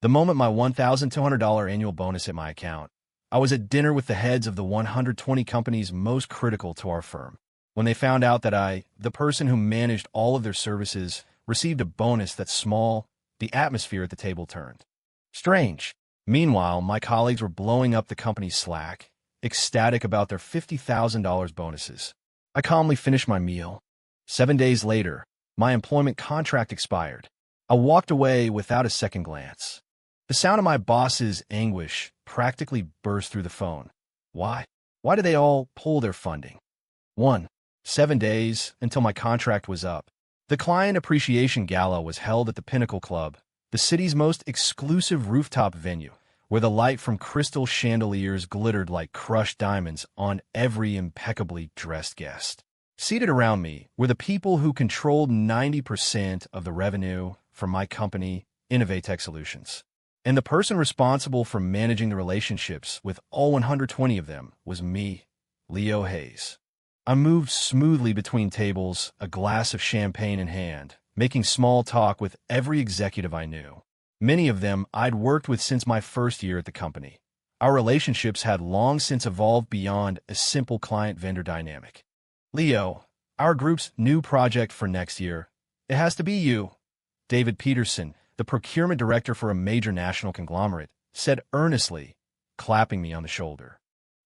The moment my $1,200 annual bonus hit my account, I was at dinner with the heads of the 120 companies most critical to our firm. When they found out that I, the person who managed all of their services, received a bonus that small, the atmosphere at the table turned strange. Meanwhile, my colleagues were blowing up the company's Slack, ecstatic about their $50,000 bonuses. I calmly finished my meal. 7 days later, my employment contract expired. I walked away without a second glance. The sound of my boss's anguish practically burst through the phone. Why? Why did they all pull their funding? 1. 7 days until my contract was up. The Client Appreciation Gala was held at the Pinnacle Club, the city's most exclusive rooftop venue, where the light from crystal chandeliers glittered like crushed diamonds on every impeccably dressed guest. Seated around me were the people who controlled 90% of the revenue for my company, Innovatech Solutions. And the person responsible for managing the relationships with all 120 of them was me, Leo Hayes. I moved smoothly between tables, a glass of champagne in hand, making small talk with every executive I knew. Many of them I'd worked with since my first year at the company. Our relationships had long since evolved beyond a simple client-vendor dynamic. Leo, our group's new project for next year, it has to be you. David Peterson, the procurement director for a major national conglomerate, said earnestly, clapping me on the shoulder.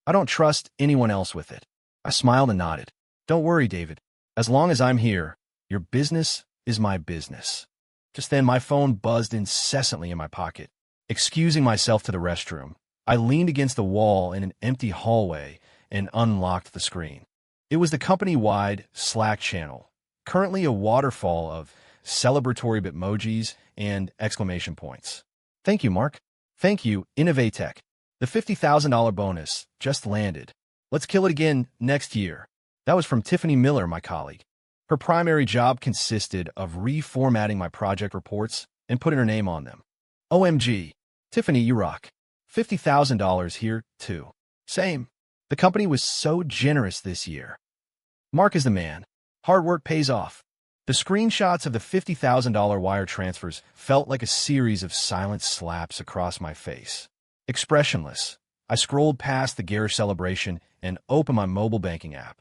I don't trust anyone else with it. I smiled and nodded. Don't worry, David. As long as I'm here, your business is my business. Just then, my phone buzzed incessantly in my pocket. Excusing myself to the restroom, I leaned against the wall in an empty hallway and unlocked the screen. It was the company-wide Slack channel, currently a waterfall of celebratory bitmojis and exclamation points. Thank you, Mark. Thank you, Innovatech. The $50,000 bonus just landed. Let's kill it again next year. That was from Tiffany Miller, my colleague. Her primary job consisted of reformatting my project reports and putting her name on them. OMG. Tiffany, you rock. $50,000 here, too. Same. The company was so generous this year. Mark is the man. Hard work pays off. The screenshots of the $50,000 wire transfers felt like a series of silent slaps across my face. Expressionless, I scrolled past the garish celebration and opened my mobile banking app.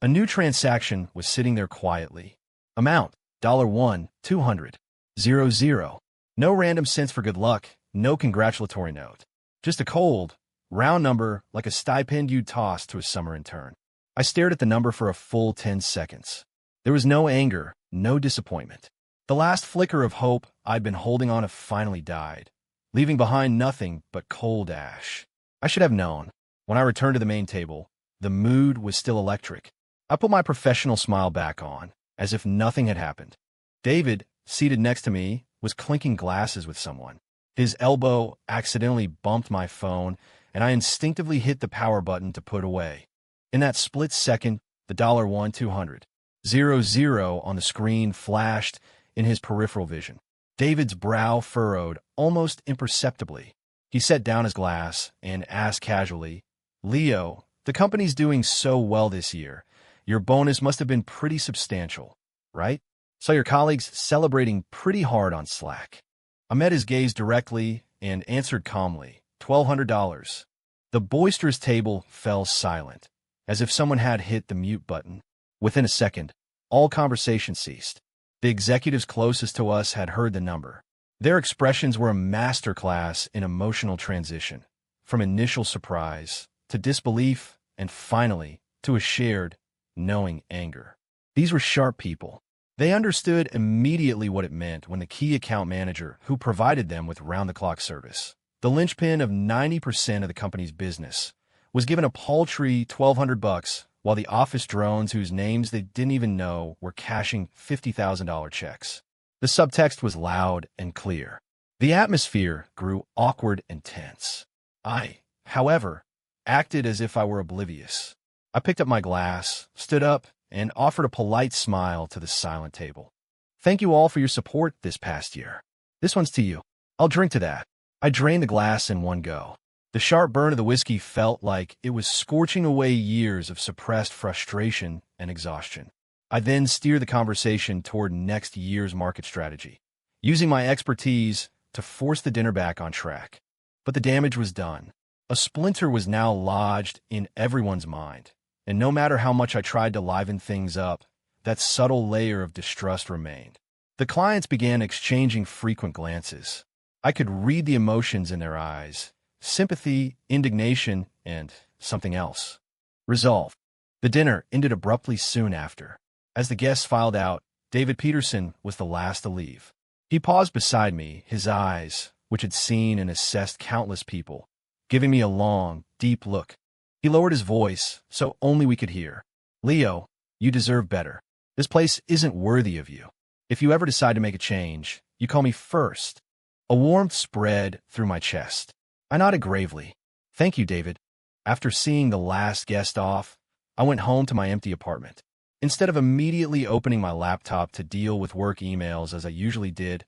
A new transaction was sitting there quietly. Amount, $1, 200, 00. No random cents for good luck, no congratulatory note. Just a cold, round number like a stipend you'd toss to a summer intern. I stared at the number for a full 10 seconds. There was no anger, no disappointment. The last flicker of hope I'd been holding on to finally died, leaving behind nothing but cold ash. I should have known. When I returned to the main table, the mood was still electric. I put my professional smile back on, as if nothing had happened. David, seated next to me, was clinking glasses with someone. His elbow accidentally bumped my phone, and I instinctively hit the power button to put away. In that split second, the $1, 200, 00 on the screen flashed in his peripheral vision. David's brow furrowed almost imperceptibly. He set down his glass and asked casually, Leo, the company's doing so well this year. Your bonus must have been pretty substantial, right? Saw your colleagues celebrating pretty hard on Slack. I met his gaze directly and answered calmly, $1,200. The boisterous table fell silent, as if someone had hit the mute button. Within a second, all conversation ceased. The executives closest to us had heard the number. Their expressions were a masterclass in emotional transition, from initial surprise to disbelief and finally to a shared, knowing anger. These were sharp people. They understood immediately what it meant when the key account manager who provided them with round-the-clock service, the linchpin of 90% of the company's business, was given a paltry $1,200 while the office drones whose names they didn't even know were cashing $50,000 checks. The subtext was loud and clear. The atmosphere grew awkward and tense. I, however, acted as if I were oblivious. I picked up my glass, stood up, and offered a polite smile to the silent table. Thank you all for your support this past year. This one's to you. I'll drink to that. I drained the glass in one go. The sharp burn of the whiskey felt like it was scorching away years of suppressed frustration and exhaustion. I then steered the conversation toward next year's market strategy. Using my expertise, to force the dinner back on track. But the damage was done. A splinter was now lodged in everyone's mind, and no matter how much I tried to liven things up, that subtle layer of distrust remained. The clients began exchanging frequent glances. I could read the emotions in their eyes: sympathy, indignation, and something else. Resolve. The dinner ended abruptly soon after. As the guests filed out, David Peterson was the last to leave. He paused beside me, his eyes, which had seen and assessed countless people, giving me a long, deep look. He lowered his voice, so only we could hear. "Leo, you deserve better. This place isn't worthy of you. If you ever decide to make a change, you call me first." A warmth spread through my chest. I nodded gravely. "Thank you, David." After seeing the last guest off, I went home to my empty apartment. Instead of immediately opening my laptop to deal with work emails as I usually did,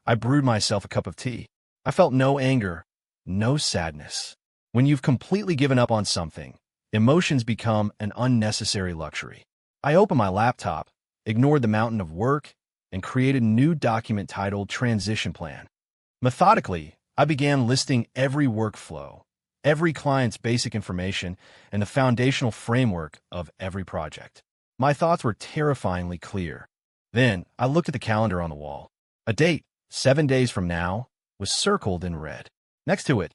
I brewed myself a cup of tea. I felt no anger, no sadness. When you've completely given up on something, emotions become an unnecessary luxury. I opened my laptop, ignored the mountain of work, and created a new document titled Transition Plan. Methodically, I began listing every workflow, every client's basic information, and the foundational framework of every project. My thoughts were terrifyingly clear. Then, I looked at the calendar on the wall. A date, 7 days from now, was circled in red. Next to it,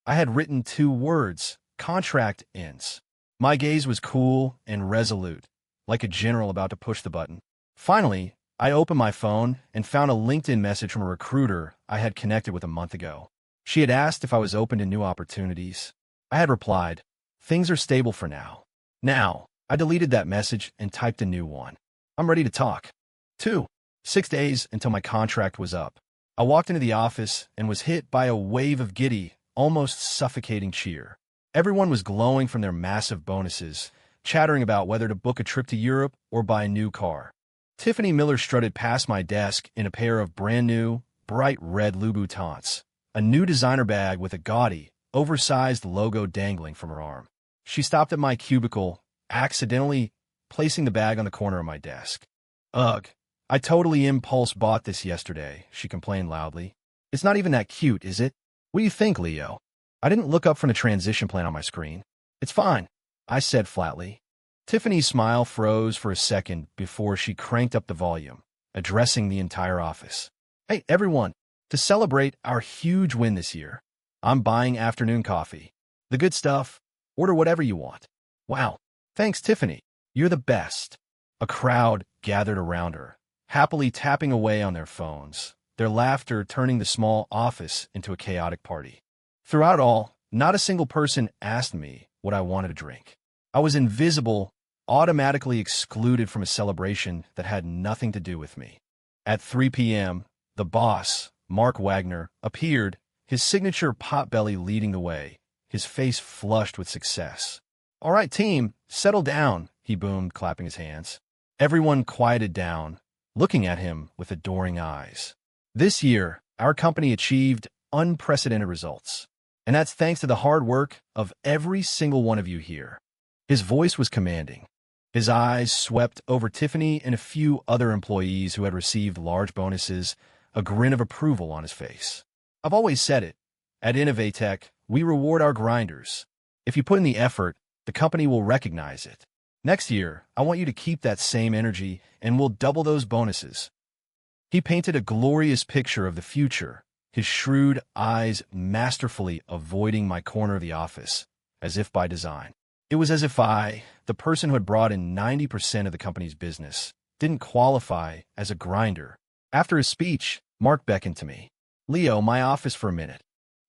I had written 2 words: contract ends. My gaze was cool and resolute, like a general about to push the button. Finally, I opened my phone and found a LinkedIn message from a recruiter I had connected with a month ago. She had asked if I was open to new opportunities. I had replied, "Things are stable for now." Now, I deleted that message and typed a new one. "I'm ready to talk." 2. 6 days until my contract was up. I walked into the office and was hit by a wave of giddy, almost suffocating cheer. Everyone was glowing from their massive bonuses, chattering about whether to book a trip to Europe or buy a new car. Tiffany Miller strutted past my desk in a pair of brand-new, bright red Louboutins, a new designer bag with a gaudy, oversized logo dangling from her arm. She stopped at my cubicle, accidentally placing the bag on the corner of my desk. "Ugh, I totally impulse bought this yesterday," she complained loudly. "It's not even that cute, is it? What do you think, Leo?" I didn't look up from the transition plan on my screen. "It's fine," I said flatly. Tiffany's smile froze for a second before she cranked up the volume, addressing the entire office. "Hey, everyone, to celebrate our huge win this year, I'm buying afternoon coffee. The good stuff. Order whatever you want." "Wow, thanks, Tiffany. You're the best." A crowd gathered around her, happily tapping away on their phones, their laughter turning the small office into a chaotic party. Throughout it all, not a single person asked me what I wanted to drink. I was invisible, automatically excluded from a celebration that had nothing to do with me. At 3 p.m., the boss, Mark Wagner, appeared, his signature potbelly leading the way, his face flushed with success. "All right, team, settle down," he boomed, clapping his hands. Everyone quieted down, looking at him with adoring eyes. This year, our company achieved unprecedented results, and that's thanks to the hard work of every single one of you here. His voice was commanding. His eyes swept over Tiffany and a few other employees who had received large bonuses, a grin of approval on his face. "I've always said it. At Innovatech, we reward our grinders. If you put in the effort, the company will recognize it. Next year, I want you to keep that same energy, and we'll double those bonuses." He painted a glorious picture of the future, his shrewd eyes masterfully avoiding my corner of the office, as if by design. It was as if I, the person who had brought in 90% of the company's business, didn't qualify as a grinder. After his speech, Mark beckoned to me. "Leo, my office for a minute."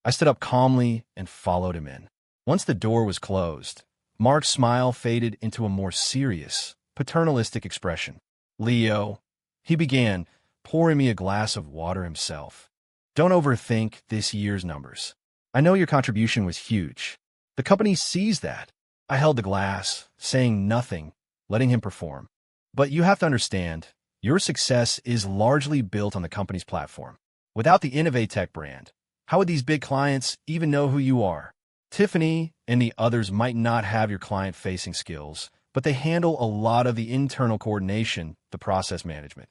I stood up calmly and followed him in. Once the door was closed, Mark's smile faded into a more serious, paternalistic expression. "Leo," he began, pouring me a glass of water himself, "don't overthink this year's numbers. I know your contribution was huge. The company sees that." I held the glass, saying nothing, letting him perform. "But you have to understand, your success is largely built on the company's platform. Without the Innovatech brand, how would these big clients even know who you are? Tiffany and the others might not have your client-facing skills, but they handle a lot of the internal coordination, the process management.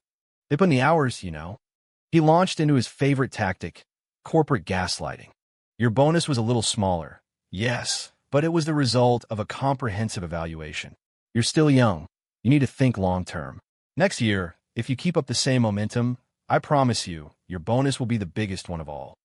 They put in the hours, you know." He launched into his favorite tactic, corporate gaslighting. Your bonus was a little smaller, yes, but it was the result of a comprehensive evaluation. You're still young. You need to think long-term. Next year, if you keep up the same momentum, I promise you, your bonus will be the biggest one of all.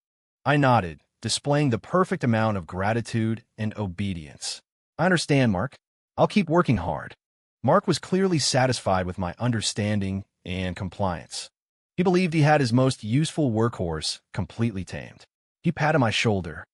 I nodded, displaying the perfect amount of gratitude and obedience. I understand, Mark. I'll keep working hard. Mark was clearly satisfied with my understanding and compliance. He believed he had his most useful workhorse completely tamed. He patted my shoulder.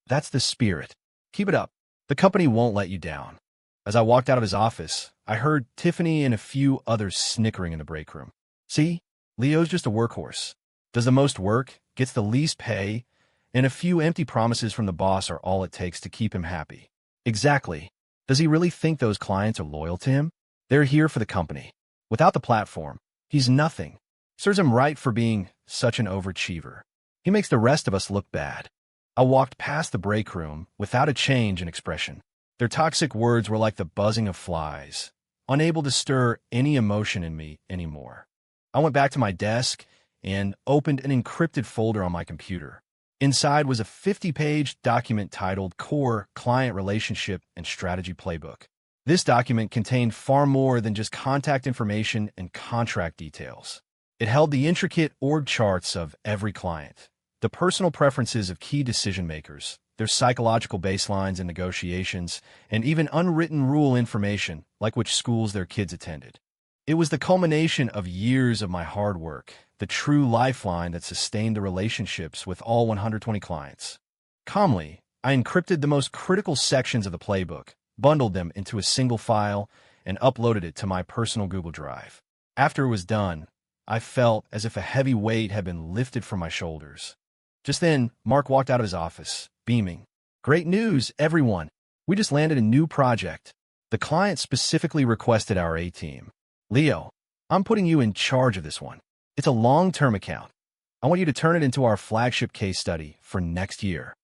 That's the spirit. Keep it up. The company won't let you down. As I walked out of his office, I heard Tiffany and a few others snickering in the break room. See, Leo's just a workhorse. Does the most work, gets the least pay, and a few empty promises from the boss are all it takes to keep him happy. Exactly. Does he really think those clients are loyal to him? They're here for the company. Without the platform, he's nothing. Serves him right for being such an overachiever. He makes the rest of us look bad. I walked past the break room without a change in expression. Their toxic words were like the buzzing of flies, unable to stir any emotion in me anymore. I went back to my desk and opened an encrypted folder on my computer. Inside was a 50-page document titled Core Client Relationship and Strategy Playbook. This document contained far more than just contact information and contract details. It held the intricate org charts of every client, the personal preferences of key decision-makers, their psychological baselines and negotiations, and even unwritten rule information like which schools their kids attended. It was the culmination of years of my hard work, the true lifeline that sustained the relationships with all 120 clients. Calmly, I encrypted the most critical sections of the playbook, bundled them into a single file, and uploaded it to my personal Google Drive. After it was done, I felt as if a heavy weight had been lifted from my shoulders. Just then, Mark walked out of his office, beaming. Great news, everyone! We just landed a new project. The client specifically requested our A-team. Leo, I'm putting you in charge of this one. It's a long-term account. I want you to turn it into our flagship case study for next year.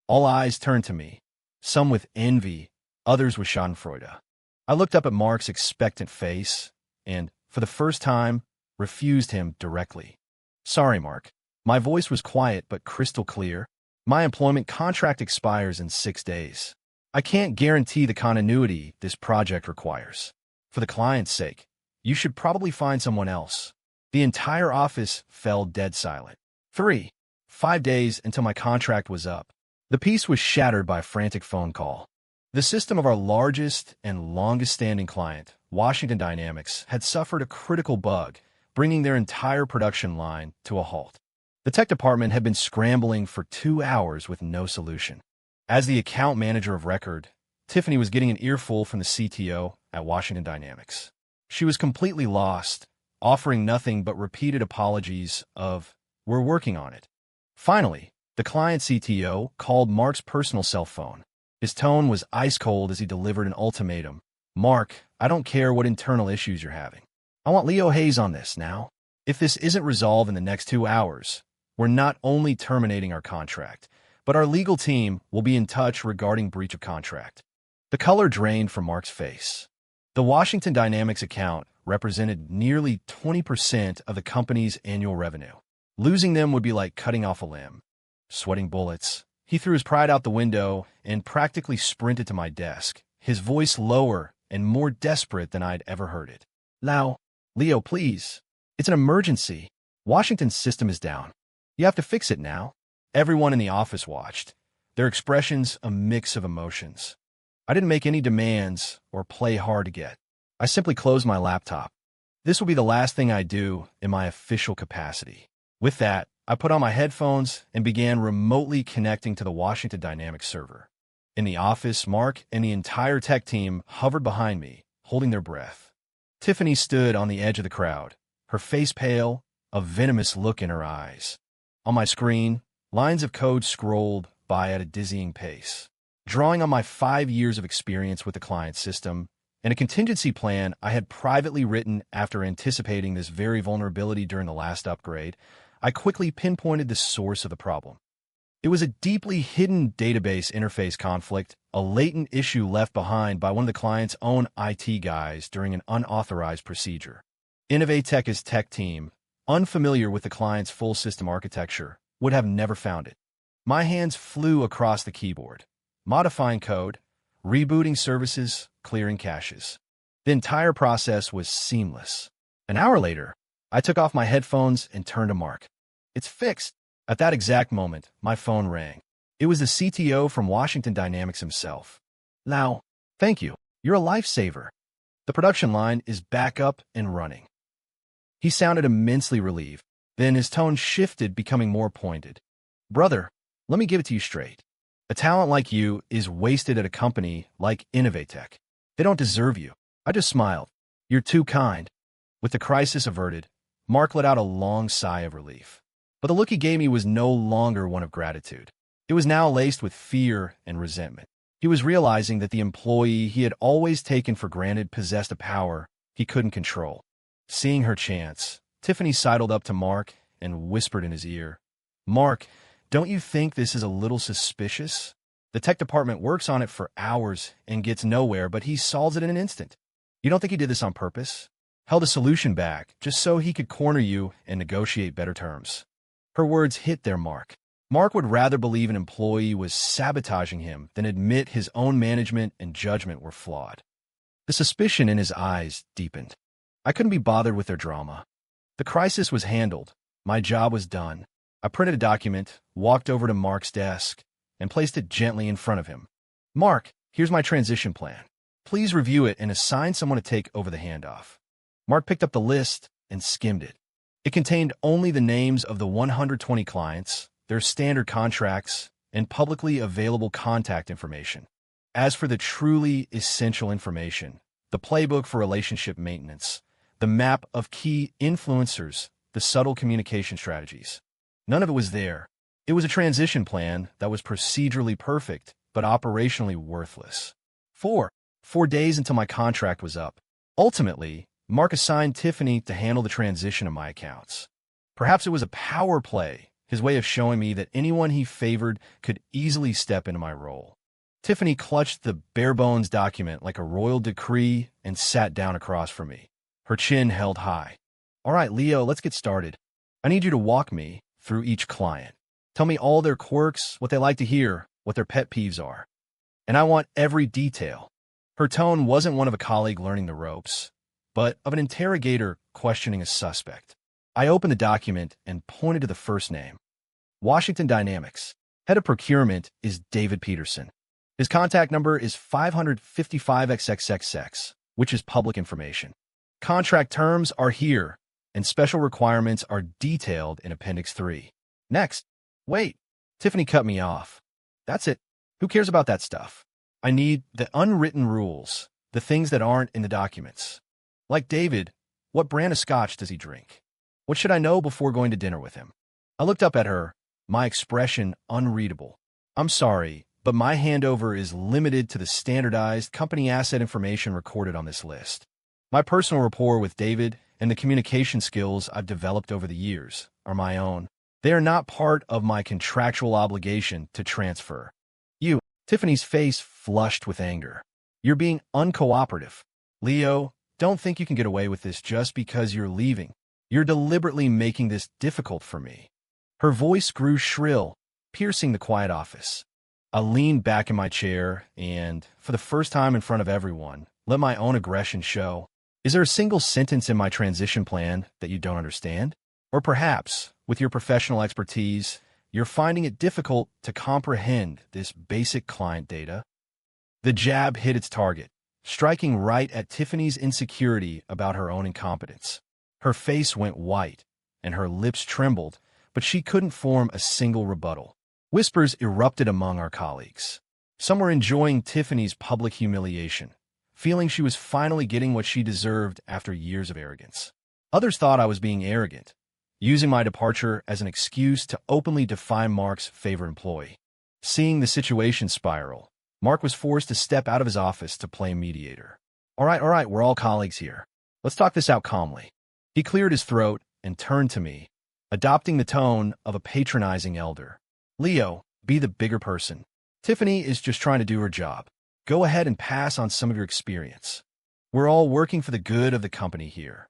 All eyes turned to me, some with envy, others with schadenfreude. I looked up at Mark's expectant face and, for the first time, refused him directly. Sorry, Mark. My voice was quiet but crystal clear. My employment contract expires in 6 days. I can't guarantee the continuity this project requires. For the client's sake, you should probably find someone else. The entire office fell dead silent. 5 days until my contract was up. The peace was shattered by a frantic phone call. The system of our largest and longest-standing client, Washington Dynamics, had suffered a critical bug, bringing their entire production line to a halt. The tech department had been scrambling for 2 hours with no solution. As the account manager of record, Tiffany was getting an earful from the CTO at Washington Dynamics. She was completely lost, offering nothing but repeated apologies of, "We're working on it." Finally, the client CTO called Mark's personal cell phone. His tone was ice cold as he delivered an ultimatum. "Mark, I don't care what internal issues you're having. I want Leo Hayes on this now. If this isn't resolved in the next 2 hours, we're not only terminating our contract, but our legal team will be in touch regarding breach of contract." The color drained from Mark's face. The Washington Dynamics account represented nearly 20% of the company's annual revenue. Losing them would be like cutting off a limb. Sweating bullets, he threw his pride out the window and practically sprinted to my desk, his voice lower and more desperate than I'd ever heard it. Leo, please. It's an emergency. Washington's system is down. You have to fix it now." Everyone in the office watched, their expressions a mix of emotions. I didn't make any demands or play hard to get. I simply closed my laptop. This will be the last thing I do in my official capacity. With that, I put on my headphones and began remotely connecting to the Washington Dynamics server. In the office, Mark and the entire tech team hovered behind me, holding their breath. Tiffany stood on the edge of the crowd, her face pale, a venomous look in her eyes. On my screen, lines of code scrolled by at a dizzying pace. Drawing on my 5 years of experience with the client system and a contingency plan I had privately written after anticipating this very vulnerability during the last upgrade, I quickly pinpointed the source of the problem. It was a deeply hidden database interface conflict, a latent issue left behind by one of the client's own IT guys during an unauthorized procedure. Innovatech's tech team, unfamiliar with the client's full system architecture, would have never found it. My hands flew across the keyboard, modifying code, rebooting services, clearing caches. The entire process was seamless. An hour later, I took off my headphones and turned to Mark. "It's fixed." At that exact moment, my phone rang. It was the CTO from Washington Dynamics himself. "Now, thank you. You're a lifesaver. The production line is back up and running." He sounded immensely relieved. Then his tone shifted, becoming more pointed. "Brother, let me give it to you straight. A talent like you is wasted at a company like Innovatech. They don't deserve you." I just smiled. "You're too kind." With the crisis averted, Mark let out a long sigh of relief. But the look he gave me was no longer one of gratitude. It was now laced with fear and resentment. He was realizing that the employee he had always taken for granted possessed a power he couldn't control. Seeing her chance, Tiffany sidled up to Mark and whispered in his ear, "Mark, don't you think this is a little suspicious? The tech department works on it for hours and gets nowhere, but he solves it in an instant. You don't think he did this on purpose? Held a solution back just so he could corner you and negotiate better terms?" Her words hit their mark. Mark would rather believe an employee was sabotaging him than admit his own management and judgment were flawed. The suspicion in his eyes deepened. I couldn't be bothered with their drama. The crisis was handled. My job was done. I printed a document, walked over to Mark's desk, and placed it gently in front of him. "Mark, here's my transition plan. Please review it and assign someone to take over the handoff." Mark picked up the list and skimmed it. It contained only the names of the 120 clients, their standard contracts, and publicly available contact information. As for the truly essential information, the playbook for relationship maintenance, the map of key influencers, the subtle communication strategies, none of it was there. It was a transition plan that was procedurally perfect, but operationally worthless. 4 days until my contract was up. Ultimately, Mark assigned Tiffany to handle the transition of my accounts. Perhaps it was a power play, his way of showing me that anyone he favored could easily step into my role. Tiffany clutched the bare-bones document like a royal decree and sat down across from me, her chin held high. "All right, Leo, let's get started. I need you to walk me through each client. Tell me all their quirks, what they like to hear, what their pet peeves are. And I want every detail." Her tone wasn't one of a colleague learning the ropes, but of an interrogator questioning a suspect. I opened the document and pointed to the first name. Washington Dynamics. Head of procurement is David Peterson. His contact number is 555XXXX, which is public information. Contract terms are here, and special requirements are detailed in Appendix 3. Next. Wait. Tiffany cut me off. "That's it. Who cares about that stuff? I need the unwritten rules, the things that aren't in the documents. Like David, what brand of scotch does he drink? What should I know before going to dinner with him?" I looked up at her, my expression unreadable. "I'm sorry, but my handover is limited to the standardized company asset information recorded on this list. My personal rapport with David and the communication skills I've developed over the years are my own. They are not part of my contractual obligation to transfer." "You." Tiffany's face flushed with anger. "You're being uncooperative. Leo, don't think you can get away with this just because you're leaving. You're deliberately making this difficult for me." Her voice grew shrill, piercing the quiet office. I leaned back in my chair and, for the first time in front of everyone, let my own aggression show. "Is there a single sentence in my transition plan that you don't understand? Or perhaps, with your professional expertise, you're finding it difficult to comprehend this basic client data?" The jab hit its target, striking right at Tiffany's insecurity about her own incompetence. Her face went white, and her lips trembled, but she couldn't form a single rebuttal. Whispers erupted among our colleagues. Some were enjoying Tiffany's public humiliation, feeling she was finally getting what she deserved after years of arrogance. Others thought I was being arrogant, using my departure as an excuse to openly defy Mark's favorite employee. Seeing the situation spiral, Mark was forced to step out of his office to play mediator. All right, we're all colleagues here. Let's talk this out calmly." He cleared his throat and turned to me, adopting the tone of a patronizing elder. "Leo, be the bigger person. Tiffany is just trying to do her job. Go ahead and pass on some of your experience. We're all working for the good of the company here."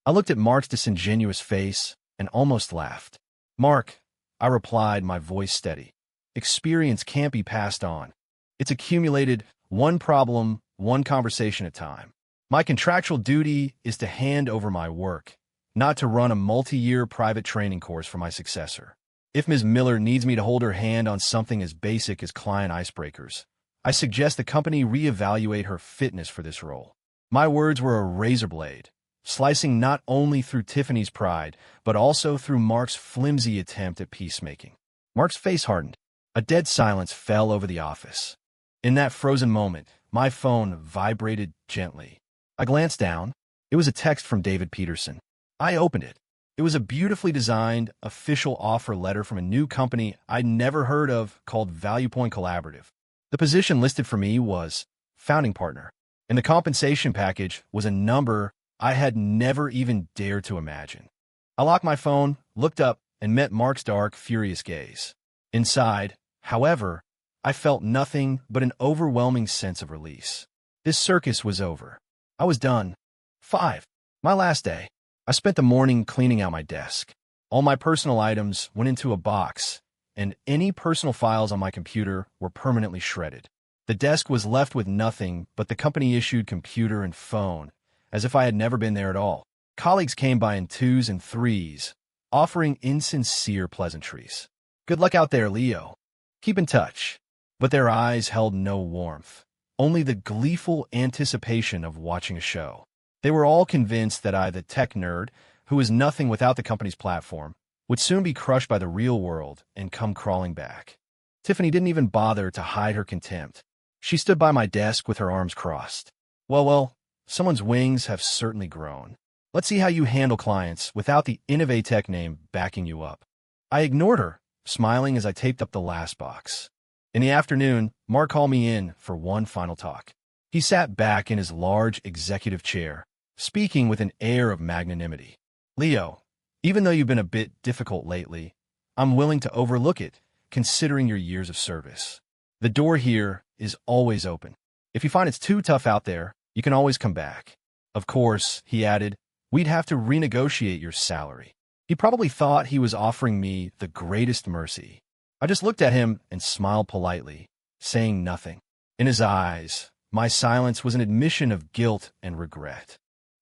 I looked at Mark's disingenuous face and almost laughed. "Mark, I replied, my voice steady. Experience can't be passed on. It's accumulated, one problem, one conversation at a time. My contractual duty is to hand over my work, not to run a multi-year private training course for my successor. If Ms. Miller needs me to hold her hand on something as basic as client icebreakers, I suggest the company reevaluate her fitness for this role. My words were a razor blade, slicing not only through Tiffany's pride, but also through Mark's flimsy attempt at peacemaking. Mark's face hardened. A dead silence fell over the office. In that frozen moment, my phone vibrated gently. I glanced down. It was a text from David Peterson. I opened it. It was a beautifully designed, official offer letter from a new company I'd never heard of called ValuePoint Collaborative. The position listed for me was founding partner, and the compensation package was a number I had never even dared to imagine. I locked my phone, looked up, and met Mark's dark, furious gaze. Inside, however, I felt nothing but an overwhelming sense of release. This circus was over. I was done. 5. My last day. I spent the morning cleaning out my desk. All my personal items went into a box, and any personal files on my computer were permanently shredded. The desk was left with nothing but the company-issued computer and phone, as if I had never been there at all. Colleagues came by in twos and threes, offering insincere pleasantries. Good luck out there, Leo. Keep in touch. But their eyes held no warmth, only the gleeful anticipation of watching a show. They were all convinced that I, the tech nerd, who was nothing without the company's platform, would soon be crushed by the real world and come crawling back. Tiffany didn't even bother to hide her contempt. She stood by my desk with her arms crossed. Well, someone's wings have certainly grown. Let's see how you handle clients without the Innovatech name backing you up. I ignored her, smiling as I taped up the last box. In the afternoon, Mark called me in for one final talk. He sat back in his large executive chair, speaking with an air of magnanimity. Leo, even though you've been a bit difficult lately, I'm willing to overlook it, considering your years of service. The door here is always open. If you find it's too tough out there, you can always come back. Of course, he added, we'd have to renegotiate your salary. He probably thought he was offering me the greatest mercy. I just looked at him and smiled politely, saying nothing. In his eyes, my silence was an admission of guilt and regret.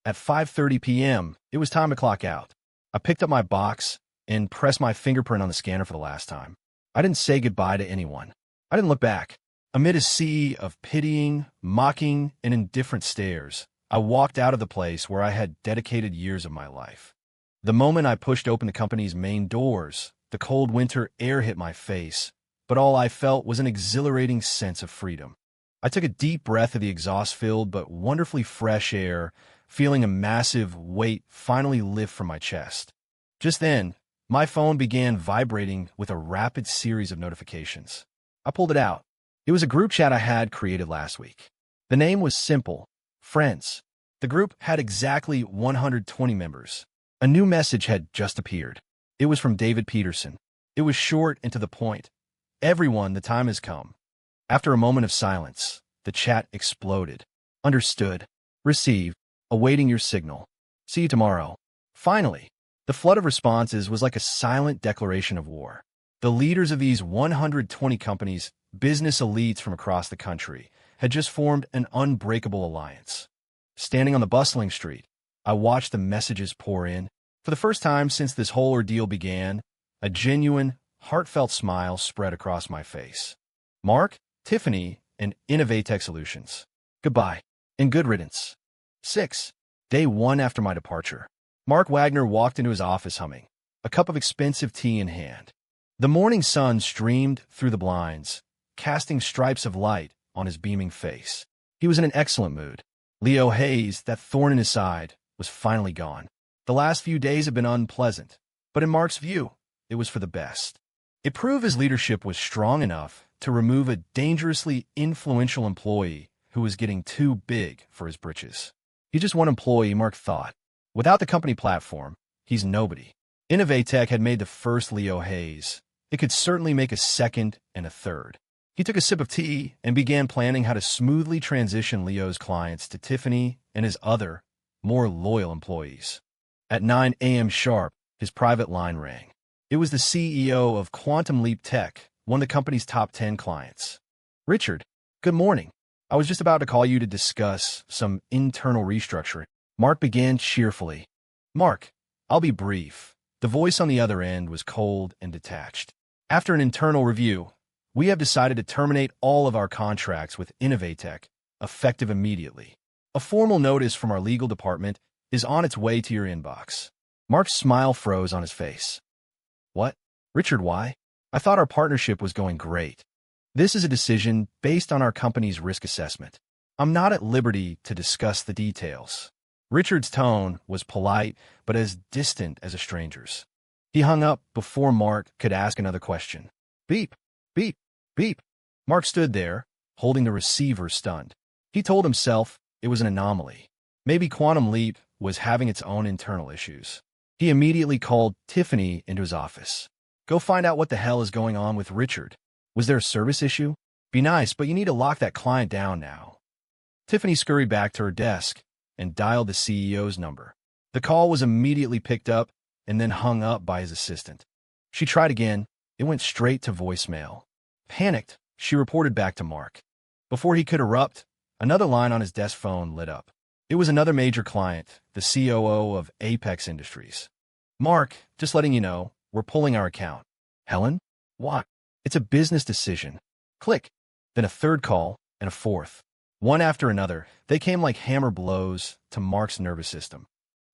At 5:30 p.m., it was time to clock out. I picked up my box and pressed my fingerprint on the scanner for the last time. I didn't say goodbye to anyone. I didn't look back. Amid a sea of pitying, mocking, and indifferent stares, I walked out of the place where I had dedicated years of my life. The moment I pushed open the company's main doors, the cold winter air hit my face, but all I felt was an exhilarating sense of freedom. I took a deep breath of the exhaust-filled but wonderfully fresh air, feeling a massive weight finally lift from my chest. Just then, my phone began vibrating with a rapid series of notifications. I pulled it out. It was a group chat I had created last week. The name was simple, Friends. The group had exactly 120 members. A new message had just appeared. It was from David Peterson. It was short and to the point. Everyone, the time has come. After a moment of silence, the chat exploded. Understood. Received. Awaiting your signal. See you tomorrow. Finally, the flood of responses was like a silent declaration of war. The leaders of these 120 companies, business elites from across the country, had just formed an unbreakable alliance. Standing on the bustling street, I watched the messages pour in. For the first time since this whole ordeal began, a genuine, heartfelt smile spread across my face. Mark, Tiffany, and Innovatech Solutions. Goodbye, and good riddance. 6. Day 1 after my departure. Mark Wagner walked into his office humming, a cup of expensive tea in hand. The morning sun streamed through the blinds, casting stripes of light on his beaming face. He was in an excellent mood. Leo Hayes, that thorn in his side, was finally gone. The last few days had been unpleasant, but in Mark's view, it was for the best. It proved his leadership was strong enough to remove a dangerously influential employee who was getting too big for his britches. He's just one employee, Mark thought. Without the company platform, he's nobody. Innovatech had made the first Leo Hayes. It could certainly make a second and a third. He took a sip of tea and began planning how to smoothly transition Leo's clients to Tiffany and his other, more loyal employees. At 9 a.m. sharp, his private line rang. It was the CEO of Quantum Leap Tech, one of the company's top 10 clients. Richard, good morning. I was just about to call you to discuss some internal restructuring. Mark began cheerfully. Mark, I'll be brief. The voice on the other end was cold and detached. After an internal review, we have decided to terminate all of our contracts with Innovatech, effective immediately. A formal notice from our legal department is on its way to your inbox. Mark's smile froze on his face. What? Richard, why? I thought our partnership was going great. This is a decision based on our company's risk assessment. I'm not at liberty to discuss the details. Richard's tone was polite, but as distant as a stranger's. He hung up before Mark could ask another question. Beep, beep, beep. Mark stood there, holding the receiver stunned. He told himself it was an anomaly. Maybe Quantum Leap was having its own internal issues. He immediately called Tiffany into his office. Go find out what the hell is going on with Richard. Was there a service issue? Be nice, but you need to lock that client down now. Tiffany scurried back to her desk and dialed the CEO's number. The call was immediately picked up and then hung up by his assistant. She tried again. It went straight to voicemail. Panicked, she reported back to Mark. Before he could erupt, another line on his desk phone lit up. It was another major client, the COO of Apex Industries. Mark, just letting you know, we're pulling our account. Helen? What? It's a business decision. Click. Then a third call and a fourth. One after another, they came like hammer blows to Mark's nervous system.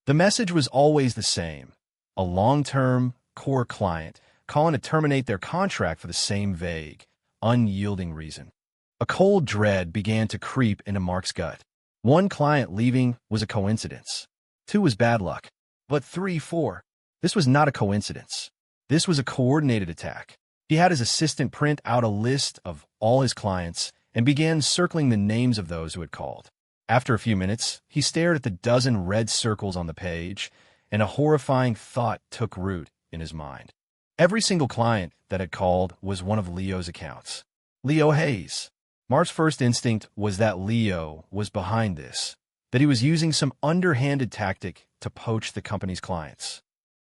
The message was always the same. A long-term, core client calling to terminate their contract for the same vague, unyielding reason. A cold dread began to creep into Mark's gut. One client leaving was a coincidence. Two was bad luck. But 3, 4. This was not a coincidence. This was a coordinated attack. He had his assistant print out a list of all his clients and began circling the names of those who had called. After a few minutes, he stared at the dozen red circles on the page, and a horrifying thought took root in his mind. Every single client that had called was one of Leo's accounts. Leo Hayes. Mark's first instinct was that Leo was behind this, that he was using some underhanded tactic to poach the company's clients.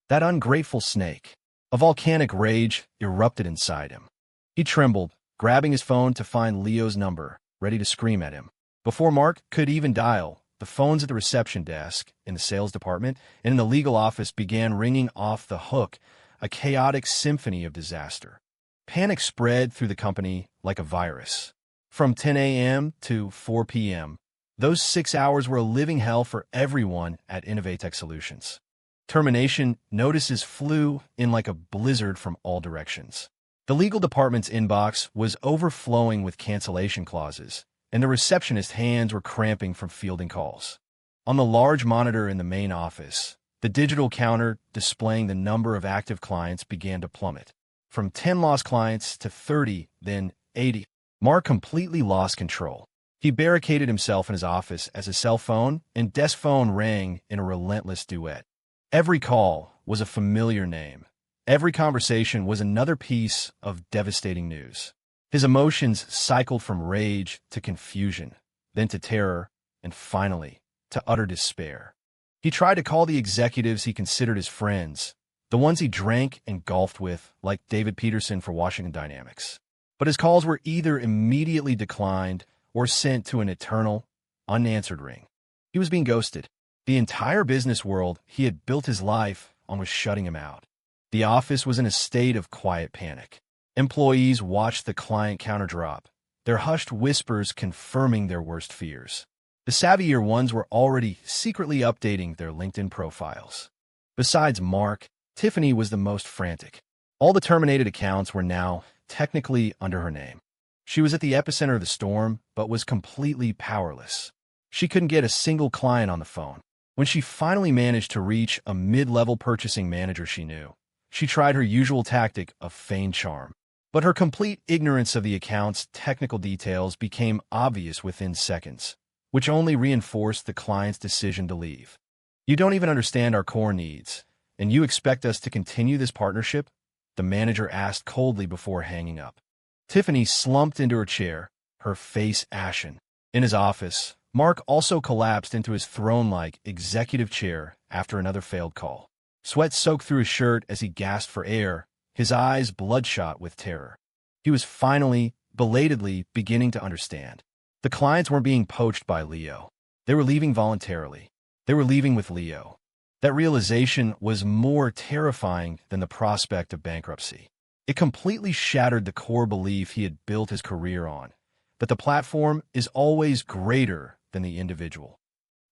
That ungrateful snake. A volcanic rage erupted inside him. He trembled, grabbing his phone to find Leo's number, ready to scream at him. Before Mark could even dial, the phones at the reception desk, in the sales department, and in the legal office began ringing off the hook, a chaotic symphony of disaster. Panic spread through the company like a virus. From 10 a.m. to 4 p.m., those 6 hours were a living hell for everyone at Innovatech Solutions. Termination notices flew in like a blizzard from all directions. The legal department's inbox was overflowing with cancellation clauses, and the receptionist's hands were cramping from fielding calls. On the large monitor in the main office, the digital counter displaying the number of active clients began to plummet. From 10 lost clients to 30, then 80. Mark completely lost control. He barricaded himself in his office as his cell phone and desk phone rang in a relentless duet. Every call was a familiar name. Every conversation was another piece of devastating news. His emotions cycled from rage to confusion, then to terror, and finally, to utter despair. He tried to call the executives he considered his friends, the ones he drank and golfed with, like David Peterson for Washington Dynamics. But his calls were either immediately declined or sent to an eternal, unanswered ring. He was being ghosted. The entire business world he had built his life on was shutting him out. The office was in a state of quiet panic. Employees watched the client counter drop, their hushed whispers confirming their worst fears. The savvier ones were already secretly updating their LinkedIn profiles. Besides Mark, Tiffany was the most frantic. All the terminated accounts were now technically under her name. She was at the epicenter of the storm, but was completely powerless. She couldn't get a single client on the phone. When she finally managed to reach a mid-level purchasing manager she knew, she tried her usual tactic of feigned charm. But her complete ignorance of the account's technical details became obvious within seconds, which only reinforced the client's decision to leave. You don't even understand our core needs, and you expect us to continue this partnership? The manager asked coldly before hanging up. Tiffany slumped into her chair, her face ashen. In his office, Mark also collapsed into his throne-like executive chair after another failed call. Sweat soaked through his shirt as he gasped for air, his eyes bloodshot with terror. He was finally, belatedly, beginning to understand. The clients weren't being poached by Leo. They were leaving voluntarily. They were leaving with Leo. That realization was more terrifying than the prospect of bankruptcy. It completely shattered the core belief he had built his career on, that the platform is always greater than the individual.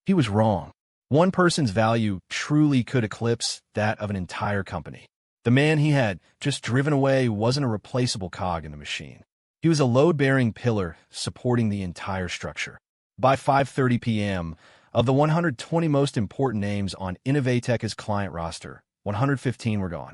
He was wrong. One person's value truly could eclipse that of an entire company. The man he had just driven away wasn't a replaceable cog in the machine. He was a load-bearing pillar supporting the entire structure. By 5:30 p.m., of the 120 most important names on Innovatech's client roster, 115 were gone.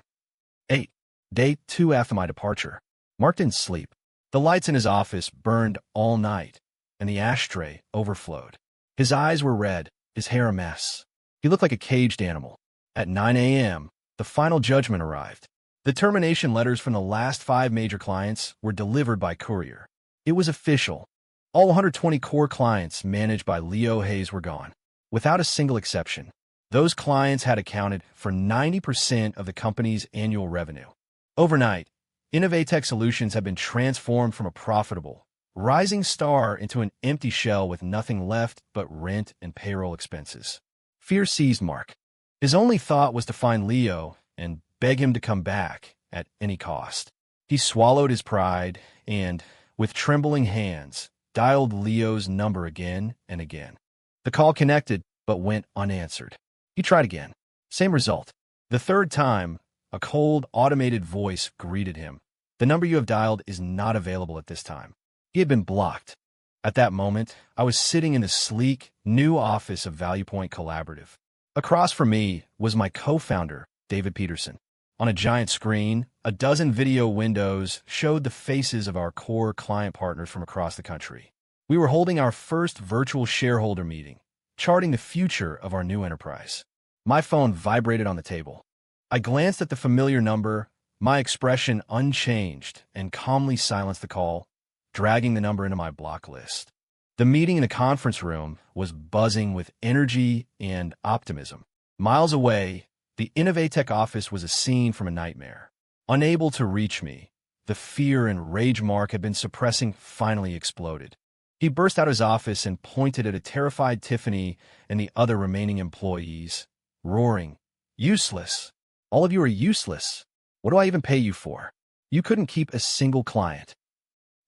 8. Day 2 after my departure. Mark didn't sleep. The lights in his office burned all night, and the ashtray overflowed. His eyes were red, his hair a mess. He looked like a caged animal. At 9 a.m., the final judgment arrived. The termination letters from the last 5 major clients were delivered by courier. It was official. All 120 core clients managed by Leo Hayes were gone. Without a single exception, those clients had accounted for 90% of the company's annual revenue. Overnight, Innovatech Solutions had been transformed from a profitable, rising star into an empty shell with nothing left but rent and payroll expenses. Fear seized Mark. His only thought was to find Leo and beg him to come back at any cost. He swallowed his pride and, with trembling hands, dialed Leo's number again and again. The call connected, but went unanswered. He tried again. Same result. The third time, a cold, automated voice greeted him. The number you have dialed is not available at this time. He had been blocked. At that moment, I was sitting in the sleek, new office of ValuePoint Collaborative. Across from me was my co-founder, David Peterson. On a giant screen, a dozen video windows showed the faces of our core client partners from across the country. We were holding our first virtual shareholder meeting, charting the future of our new enterprise. My phone vibrated on the table. I glanced at the familiar number, my expression unchanged, and calmly silenced the call, dragging the number into my block list. The meeting in the conference room was buzzing with energy and optimism. Miles away, the Innovatech office was a scene from a nightmare. Unable to reach me, the fear and rage Mark had been suppressing finally exploded. He burst out of his office and pointed at a terrified Tiffany and the other remaining employees, roaring, "Useless! All of you are useless! What do I even pay you for? You couldn't keep a single client."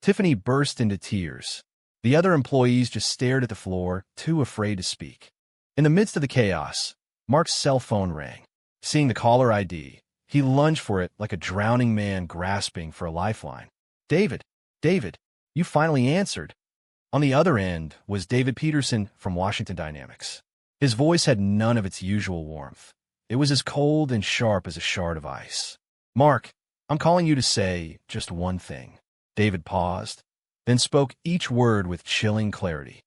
Tiffany burst into tears. The other employees just stared at the floor, too afraid to speak. In the midst of the chaos, Mark's cell phone rang. Seeing the caller ID, he lunged for it like a drowning man grasping for a lifeline. David, you finally answered." On the other end was David Peterson from Washington Dynamics. His voice had none of its usual warmth. It was as cold and sharp as a shard of ice. "Mark, I'm calling you to say just one thing." David paused, then spoke each word with chilling clarity.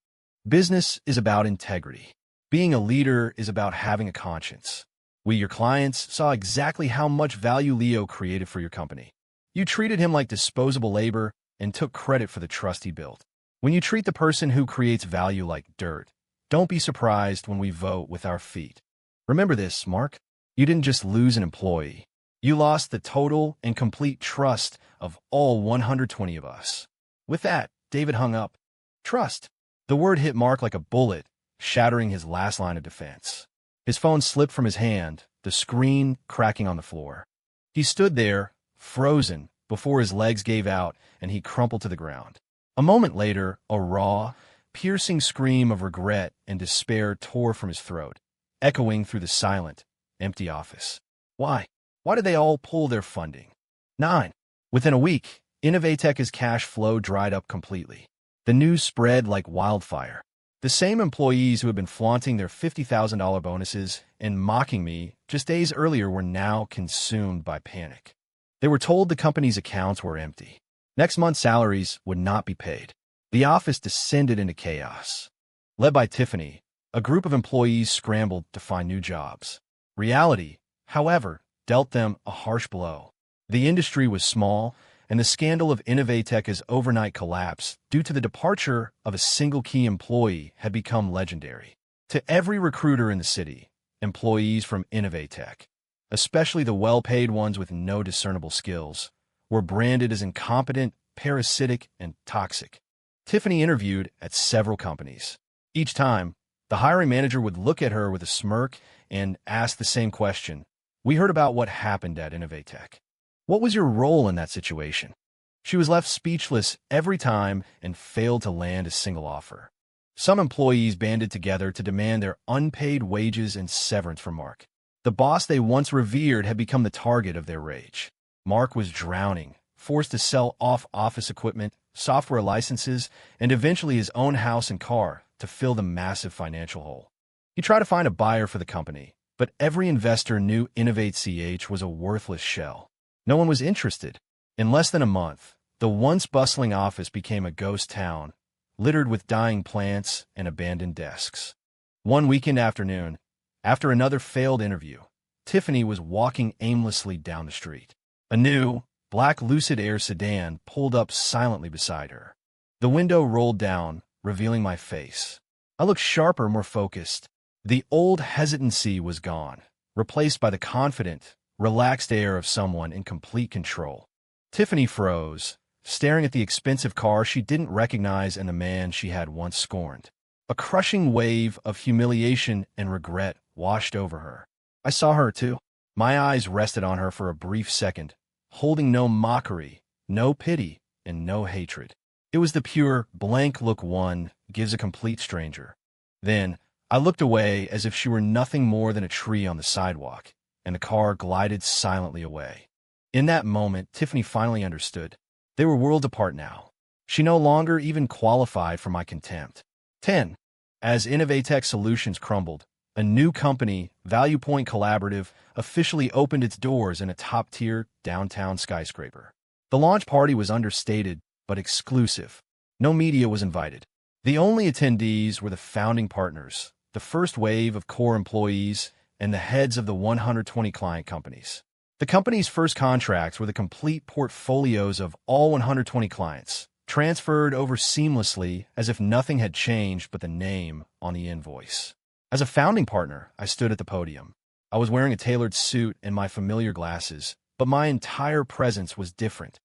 "Business is about integrity. Being a leader is about having a conscience. We, your clients, saw exactly how much value Leo created for your company. You treated him like disposable labor and took credit for the trust he built. When you treat the person who creates value like dirt, don't be surprised when we vote with our feet. Remember this, Mark. You didn't just lose an employee. You lost the total and complete trust of all 120 of us." With that, David hung up. Trust. The word hit Mark like a bullet, shattering his last line of defense. His phone slipped from his hand, the screen cracking on the floor. He stood there, frozen, before his legs gave out and he crumpled to the ground. A moment later, a raw, piercing scream of regret and despair tore from his throat, echoing through the silent, empty office. Why? Why did they all pull their funding? 9. Within a week, Innovatech's cash flow dried up completely. The news spread like wildfire. The same employees who had been flaunting their $50,000 bonuses and mocking me just days earlier were now consumed by panic. They were told the company's accounts were empty. Next month's salaries would not be paid. The office descended into chaos. Led by Tiffany, a group of employees scrambled to find new jobs. Reality, however, dealt them a harsh blow. The industry was small, and the scandal of Innovatech's overnight collapse due to the departure of a single key employee had become legendary. To every recruiter in the city, employees from Innovatech, especially the well-paid ones with no discernible skills, were branded as incompetent, parasitic, and toxic. Tiffany interviewed at several companies. Each time, the hiring manager would look at her with a smirk and ask the same question. We heard about what happened at Innovatech. What was your role in that situation? She was left speechless every time and failed to land a single offer. Some employees banded together to demand their unpaid wages and severance from Mark. The boss they once revered had become the target of their rage. Mark was drowning, forced to sell off office equipment, software licenses, and eventually his own house and car to fill the massive financial hole. He tried to find a buyer for the company, but every investor knew Innovate.ch was a worthless shell. No one was interested. In less than a month, the once bustling office became a ghost town, littered with dying plants and abandoned desks. One weekend afternoon, after another failed interview, Tiffany was walking aimlessly down the street. A new, black Lucid Air sedan pulled up silently beside her. The window rolled down, revealing my face. I looked sharper, more focused. The old hesitancy was gone, replaced by the confident, relaxed air of someone in complete control. Tiffany froze, staring at the expensive car she didn't recognize and the man she had once scorned. A crushing wave of humiliation and regret washed over her. I saw her, too. My eyes rested on her for a brief second, holding no mockery, no pity, and no hatred. It was the pure, blank look one gives a complete stranger. Then, I looked away as if she were nothing more than a tree on the sidewalk, and the car glided silently away. In that moment, Tiffany finally understood. They were worlds apart now. She no longer even qualified for my contempt. 10. As Innovatech Solutions crumbled, a new company, Value Point Collaborative, officially opened its doors in a top-tier downtown skyscraper. The launch party was understated, but exclusive. No media was invited. The only attendees were the founding partners, the first wave of core employees, and the heads of the 120 client companies. The company's first contracts were the complete portfolios of all 120 clients, transferred over seamlessly as if nothing had changed but the name on the invoice. As a founding partner, I stood at the podium. I was wearing a tailored suit and my familiar glasses, but my entire presence was different.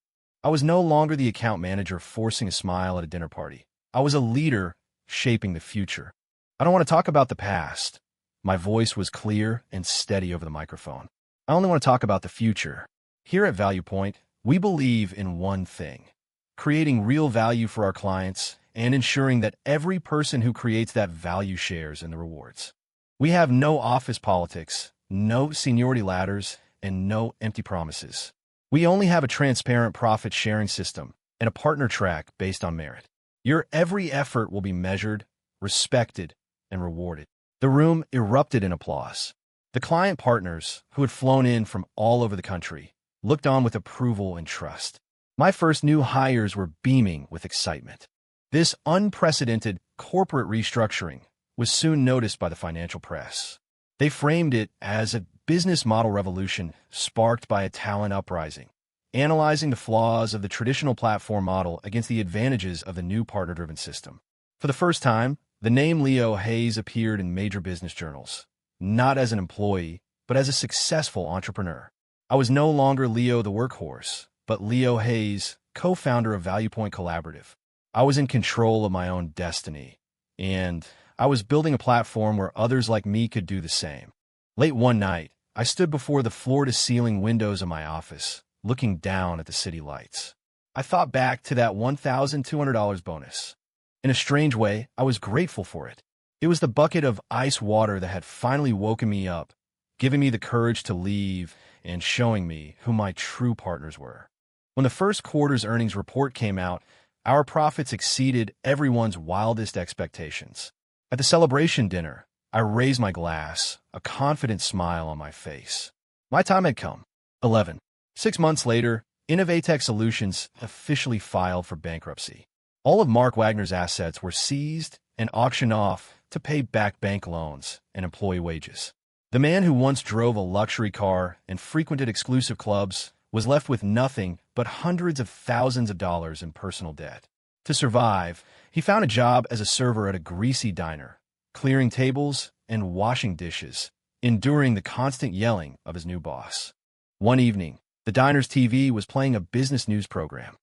I was no longer the account manager forcing a smile at a dinner party. I was a leader shaping the future. I don't want to talk about the past. My voice was clear and steady over the microphone. I only want to talk about the future. Here at Value Point, we believe in one thing: creating real value for our clients and ensuring that every person who creates that value shares in the rewards. We have no office politics, no seniority ladders, and no empty promises. We only have a transparent profit-sharing system and a partner track based on merit. Your every effort will be measured, respected, and rewarded. The room erupted in applause. The client partners, who had flown in from all over the country, looked on with approval and trust. My first new hires were beaming with excitement. This unprecedented corporate restructuring was soon noticed by the financial press. They framed it as a business model revolution sparked by a talent uprising, analyzing the flaws of the traditional platform model against the advantages of the new partner-driven system. For the first time, the name Leo Hayes appeared in major business journals, not as an employee, but as a successful entrepreneur. I was no longer Leo the workhorse, but Leo Hayes, co-founder of Value Point Collaborative. I was in control of my own destiny, and I was building a platform where others like me could do the same. Late one night, I stood before the floor-to-ceiling windows of my office, looking down at the city lights. I thought back to that $1,200 bonus. In a strange way, I was grateful for it. It was the bucket of ice water that had finally woken me up, giving me the courage to leave and showing me who my true partners were. When the first quarter's earnings report came out, our profits exceeded everyone's wildest expectations. At the celebration dinner, I raised my glass, a confident smile on my face. My time had come. 11. 6 months later, Innovatech Solutions officially filed for bankruptcy. All of Mark Wagner's assets were seized and auctioned off to pay back bank loans and employee wages. The man who once drove a luxury car and frequented exclusive clubs was left with nothing but hundreds of thousands of dollars in personal debt. To survive, he found a job as a server at a greasy diner, clearing tables and washing dishes, enduring the constant yelling of his new boss. One evening, the diner's TV was playing a business news program.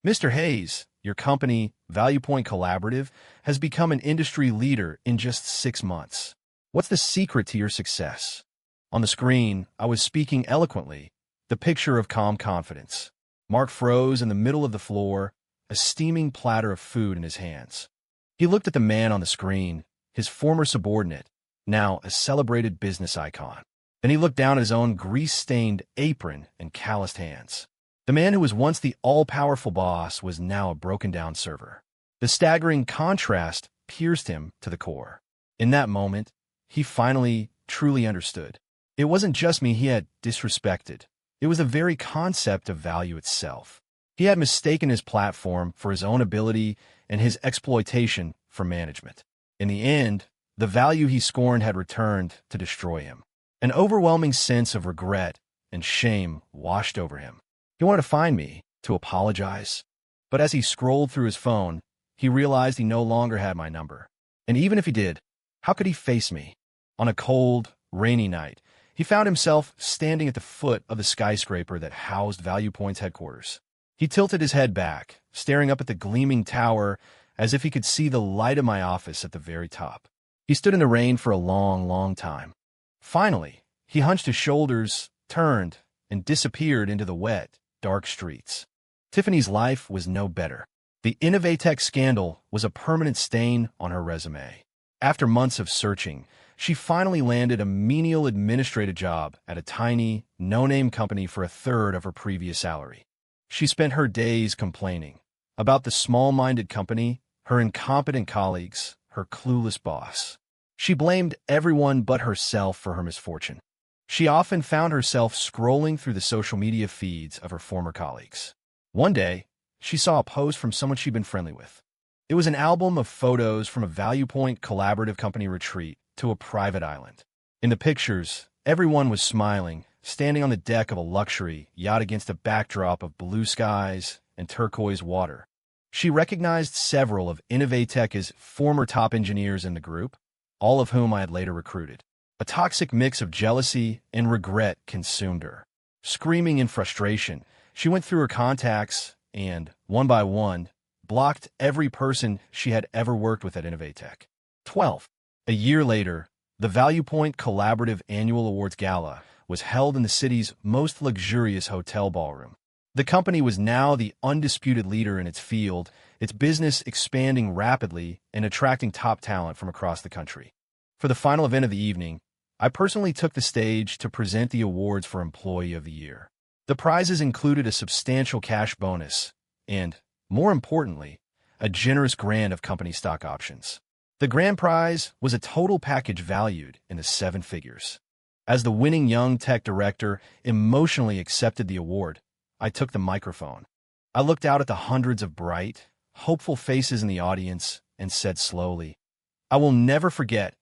"Mr. Hayes, your company, Value Point Collaborative, has become an industry leader in just 6 months. What's the secret to your success?" On the screen, I was speaking eloquently, the picture of calm confidence. Mark froze in the middle of the floor, a steaming platter of food in his hands. He looked at the man on the screen, his former subordinate, now a celebrated business icon. Then he looked down at his own grease-stained apron and calloused hands. The man who was once the all-powerful boss was now a broken-down server. The staggering contrast pierced him to the core. In that moment, he finally, truly understood. It wasn't just me he had disrespected. It was the very concept of value itself. He had mistaken his platform for his own ability and his exploitation for management. In the end, the value he scorned had returned to destroy him. An overwhelming sense of regret and shame washed over him. He wanted to find me, to apologize. But as he scrolled through his phone, he realized he no longer had my number. And even if he did, how could he face me? On a cold, rainy night, he found himself standing at the foot of the skyscraper that housed Value Point's headquarters. He tilted his head back, staring up at the gleaming tower as if he could see the light of my office at the very top. He stood in the rain for a long, long time. Finally, he hunched his shoulders, turned, and disappeared into the wet, dark streets. Tiffany's life was no better. The Innovatech scandal was a permanent stain on her resume. After months of searching, she finally landed a menial administrative job at a tiny, no-name company for a third of her previous salary. She spent her days complaining about the small-minded company, her incompetent colleagues, her clueless boss. She blamed everyone but herself for her misfortune. She often found herself scrolling through the social media feeds of her former colleagues. One day, she saw a post from someone she'd been friendly with. It was an album of photos from a Value Point Collaborative company retreat to a private island. In the pictures, everyone was smiling, standing on the deck of a luxury yacht against a backdrop of blue skies and turquoise water. She recognized several of Innovatech's former top engineers in the group, all of whom I had later recruited. A toxic mix of jealousy and regret consumed her. Screaming in frustration, she went through her contacts and, one by one, blocked every person she had ever worked with at Innovatech. 12. A year later, the Value Point Collaborative Annual Awards Gala was held in the city's most luxurious hotel ballroom. The company was now the undisputed leader in its field, its business expanding rapidly and attracting top talent from across the country. For the final event of the evening, I personally took the stage to present the awards for Employee of the Year. The prizes included a substantial cash bonus and, more importantly, a generous grant of company stock options. The grand prize was a total package valued in the 7 figures. As the winning young tech director emotionally accepted the award, I took the microphone. I looked out at the hundreds of bright, hopeful faces in the audience and said slowly, "I will never forget,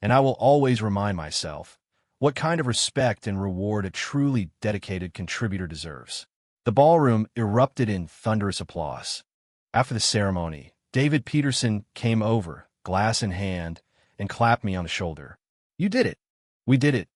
and I will always remind myself, what kind of respect and reward a truly dedicated contributor deserves." The ballroom erupted in thunderous applause. After the ceremony, David Peterson came over, glass in hand, and clapped me on the shoulder. "You did it. We did it."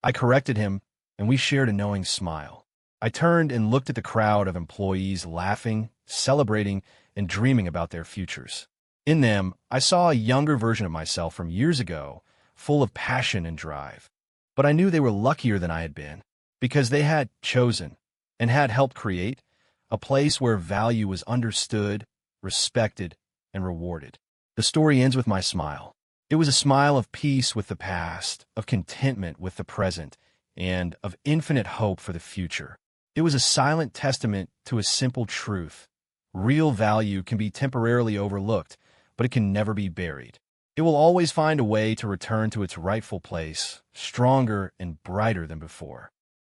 I corrected him, and we shared a knowing smile. I turned and looked at the crowd of employees laughing, celebrating, and dreaming about their futures. In them, I saw a younger version of myself from years ago, full of passion and drive. But I knew they were luckier than I had been, because they had chosen, and had helped create, a place where value was understood, respected, and rewarded. The story ends with my smile. It was a smile of peace with the past, of contentment with the present, and of infinite hope for the future. It was a silent testament to a simple truth. Real value can be temporarily overlooked, but it can never be buried. It will always find a way to return to its rightful place, stronger and brighter than before.